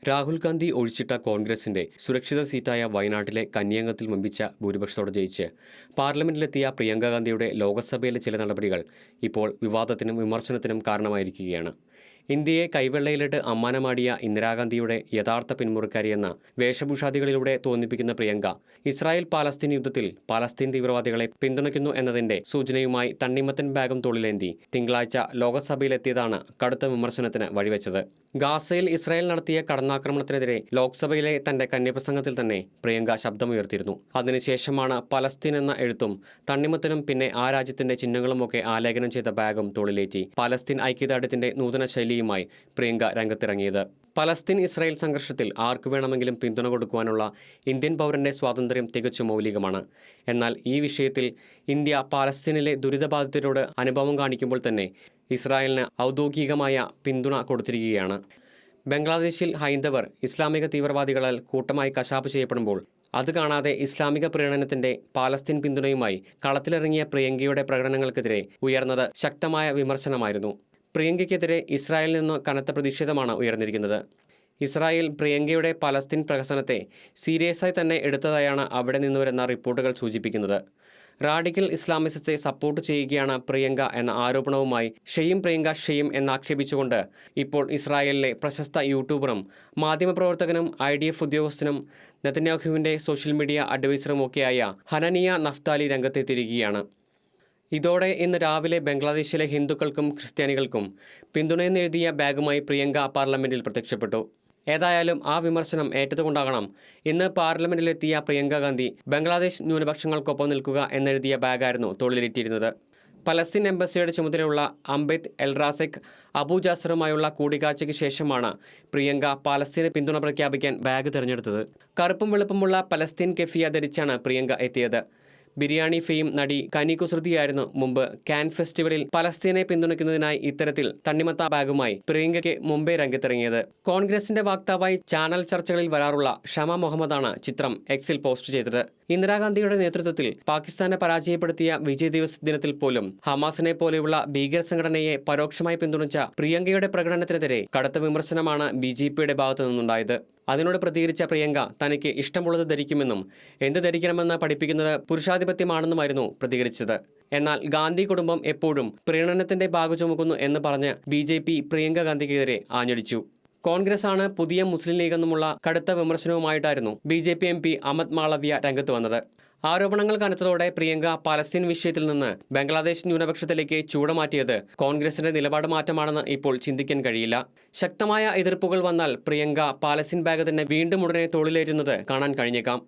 രാഹുൽ ഗാന്ധി ഒഴിച്ചിട്ട കോൺഗ്രസിന്റെ സുരക്ഷിത സീറ്റായ വയനാട്ടിലെ കന്യാംഗത്തിൽ വമ്പിച്ച ഭൂരിപക്ഷത്തോടെ ജയിച്ച് പാർലമെന്റിലെത്തിയ പ്രിയങ്ക ഗാന്ധിയുടെ ലോക്സഭയിലെ ചില നടപടികൾ ഇപ്പോൾ വിവാദത്തിനും വിമർശനത്തിനും കാരണമായിരിക്കുകയാണ്. ഇന്ത്യയെ കൈവെള്ളയിലിട്ട് അമ്മാനമാടിയ ഇന്ദിരാഗാന്ധിയുടെ യഥാർത്ഥ പിന്മുറുക്കാരിയെന്ന വേഷഭൂഷാദികളിലൂടെ തോന്നിപ്പിക്കുന്ന പ്രിയങ്ക ഇസ്രായേൽ പാലസ്തീൻ യുദ്ധത്തിൽ പാലസ്തീൻ തീവ്രവാദികളെ പിന്തുണയ്ക്കുന്നു എന്നതിന്റെ സൂചനയുമായി തണ്ണിമത്തൻ ബാഗും തോളിലേന്തി തിങ്കളാഴ്ച ലോക്സഭയിലെത്തിയതാണ് കടുത്ത വിമർശനത്തിന് വഴിവെച്ചത്. ഗാസയിൽ ഇസ്രായേൽ നടത്തിയ കടന്നാക്രമണത്തിനെതിരെ ലോക്സഭയിലെ തന്റെ കന്യപ്രസംഗത്തിൽ തന്നെ പ്രിയങ്ക ശബ്ദമുയർത്തിയിരുന്നു. അതിനുശേഷമാണ് പലസ്തീൻ എന്ന എഴുത്തും തണ്ണിമത്തനും പിന്നെ ആ രാജ്യത്തിന്റെ ചിഹ്നങ്ങളുമൊക്കെ ആലേഖനം ചെയ്ത ബാഗും തോളിലേറ്റി പലസ്തീൻ ഐക്യദാർഢ്യത്തിന്റെ നൂതന ശൈലിയുമായി പ്രിയങ്ക രംഗത്തിറങ്ങിയത്. പലസ്തീൻ ഇസ്രായേൽ സംഘർഷത്തിൽ ആർക്കു വേണമെങ്കിലും പിന്തുണ കൊടുക്കുവാനുള്ള ഇന്ത്യൻ പൗരന്റെ സ്വാതന്ത്ര്യം തികച്ചും മൗലികമാണ്. എന്നാൽ ഈ വിഷയത്തിൽ ഇന്ത്യ പാലസ്തീനിലെ ദുരിതബാധിതരോട് അനുഭവം കാണിക്കുമ്പോൾ തന്നെ ഇസ്രായേലിന് ഔദ്യോഗികമായ പിന്തുണ കൊടുത്തിരിക്കുകയാണ്. ബംഗ്ലാദേശിൽ ഹൈന്ദവർ ഇസ്ലാമിക തീവ്രവാദികളാൽ കൂട്ടമായി കശാപ്പ് ചെയ്യപ്പെടുമ്പോൾ അത് കാണാതെ ഇസ്ലാമിക പ്രീണനത്തിന്റെ പാലസ്തീൻ പിന്തുണയുമായി കളത്തിലിറങ്ങിയ പ്രിയങ്കയുടെ പ്രകടനങ്ങൾക്കെതിരെ ഉയർന്നത് ശക്തമായ വിമർശനമായിരുന്നു. പ്രിയങ്കയ്ക്കെതിരെ ഇസ്രായേലിൽ നിന്ന് കനത്ത പ്രതിഷേധമാണ് ഉയർന്നിരിക്കുന്നത്. ഇസ്രായേൽ പ്രിയങ്കയുടെ പലസ്തീൻ പ്രഹസനത്തെ സീരിയസായി തന്നെ എടുത്തതായാണ് അവിടെ നിന്നുവരുന്ന റിപ്പോർട്ടുകൾ സൂചിപ്പിക്കുന്നത്. റാഡിക്കൽ ഇസ്ലാമിസത്തെ സപ്പോർട്ട് ചെയ്യുകയാണ് പ്രിയങ്ക എന്ന ആരോപണവുമായി ഷെയ്യും പ്രിയങ്ക ഷെയ്യും എന്നാക്ഷേപിച്ചുകൊണ്ട് ഇപ്പോൾ ഇസ്രായേലിലെ പ്രശസ്ത യൂട്യൂബറും മാധ്യമപ്രവർത്തകനും IDF ഉദ്യോഗസ്ഥനും നെതന്യാഹുവിൻ്റെ സോഷ്യൽ മീഡിയ അഡ്വൈസറുമൊക്കെയായ ഹനനിയ നഫ്താലി രംഗത്തെത്തിയിരിക്കുകയാണ്. ഇതോടെ ഇന്ന് രാവിലെ ബംഗ്ലാദേശിലെ ഹിന്ദുക്കൾക്കും ക്രിസ്ത്യാനികൾക്കും പിന്തുണയെന്നെഴുതിയ ബാഗുമായി പ്രിയങ്ക പാർലമെന്റിൽ പ്രത്യക്ഷപ്പെട്ടു. ഏതായാലും ആ വിമർശനം ഏറ്റതുകൊണ്ടാകണം ഇന്ന് പാർലമെന്റിലെത്തിയ പ്രിയങ്ക ഗാന്ധി ബംഗ്ലാദേശ് ന്യൂനപക്ഷങ്ങൾക്കൊപ്പം നിൽക്കുക എന്നെഴുതിയ ബാഗായിരുന്നു തോളിലേറ്റിയിരുന്നത്. പലസ്തീൻ എംബസിയുടെ ചുമതലയുള്ള അംബെദ് എൽറാസെക് അബു ജാസറുമായുള്ള കൂടിക്കാഴ്ചയ്ക്ക് ശേഷമാണ് പ്രിയങ്ക പാലസ്തീന് പിന്തുണ പ്രഖ്യാപിക്കാൻ ബാഗ് തിരഞ്ഞെടുത്തത്. കറുപ്പും വെളുപ്പുമുള്ള പലസ്തീൻ കെഫിയ ധരിച്ചാണ് പ്രിയങ്ക എത്തിയത്. ബിരിയാണി ഫെയിം നടി കനി കുസൃതിയായിരുന്നു മുമ്പ് കാൻ ഫെസ്റ്റിവലിൽ പലസ്തീനെ പിന്തുണയ്ക്കുന്നതിനായി ഇത്തരത്തിൽ തണ്ണിമത്ത ബാഗുമായി പ്രിയങ്കയ്ക്ക് മുമ്പേ രംഗത്തിറങ്ങിയത്. കോൺഗ്രസിന്റെ വക്താവായി ചാനൽ ചർച്ചകളിൽ വരാറുള്ള ഷമ മുഹമ്മദാണ് ചിത്രം എക്സിൽ പോസ്റ്റ് ചെയ്തത്. ഇന്ദിരാഗാന്ധിയുടെ നേതൃത്വത്തിൽ പാകിസ്ഥാനെ പരാജയപ്പെടുത്തിയ വിജയ് ദിവസ് ദിനത്തിൽ പോലും ഹമാസിനെ പോലെയുള്ള ഭീകര സംഘടനയെ പരോക്ഷമായി പിന്തുണച്ച പ്രിയങ്കയുടെ പ്രകടനത്തിനെതിരെ കടുത്ത വിമർശനമാണ് BJPയുടെ ഭാഗത്തു നിന്നുണ്ടായത്. അതിനോട് പ്രതികരിച്ച പ്രിയങ്ക തനിക്ക് ഇഷ്ടമുള്ളത് ധരിക്കുമെന്നും എന്ത് ധരിക്കണമെന്ന് പഠിപ്പിക്കുന്നത് പുരുഷാധിപത്യമാണെന്നുമായിരുന്നു പ്രതികരിച്ചത്. എന്നാൽ ഗാന്ധി കുടുംബം എപ്പോഴും പ്രീണനത്തിന്റെ ബാഗ് ചുമക്കുന്നു എന്ന് പറഞ്ഞ് BJP പ്രിയങ്ക ഗാന്ധിക്കെതിരെ ആഞ്ഞടിച്ചു. കോൺഗ്രസ് ആണ് പുതിയ മുസ്ലിം ലീഗെന്നുമുള്ള കടുത്ത വിമർശനവുമായിട്ടായിരുന്നു BJP MP അഹമ്മദ് മാളവ്യ രംഗത്ത് വന്നത്. ആരോപണങ്ങൾ കനത്തതോടെ പ്രിയങ്ക പലസ്തീൻ വിഷയത്തിൽ നിന്ന് ബംഗ്ലാദേശ് ന്യൂനപക്ഷത്തിലേക്ക് ചൂടമാറ്റിയത് കോൺഗ്രസിന്റെ നിലപാട് മാറ്റമാണെന്ന് ഇപ്പോൾ ചിന്തിക്കാൻ കഴിയില്ല. ശക്തമായ എതിർപ്പുകൾ വന്നാൽ പ്രിയങ്ക പാലസ്തീൻ ബാഗ് തന്നെ വീണ്ടും ഉടനെ തോളിലേറ്റുന്നത് കാണാൻ കഴിഞ്ഞേക്കാം.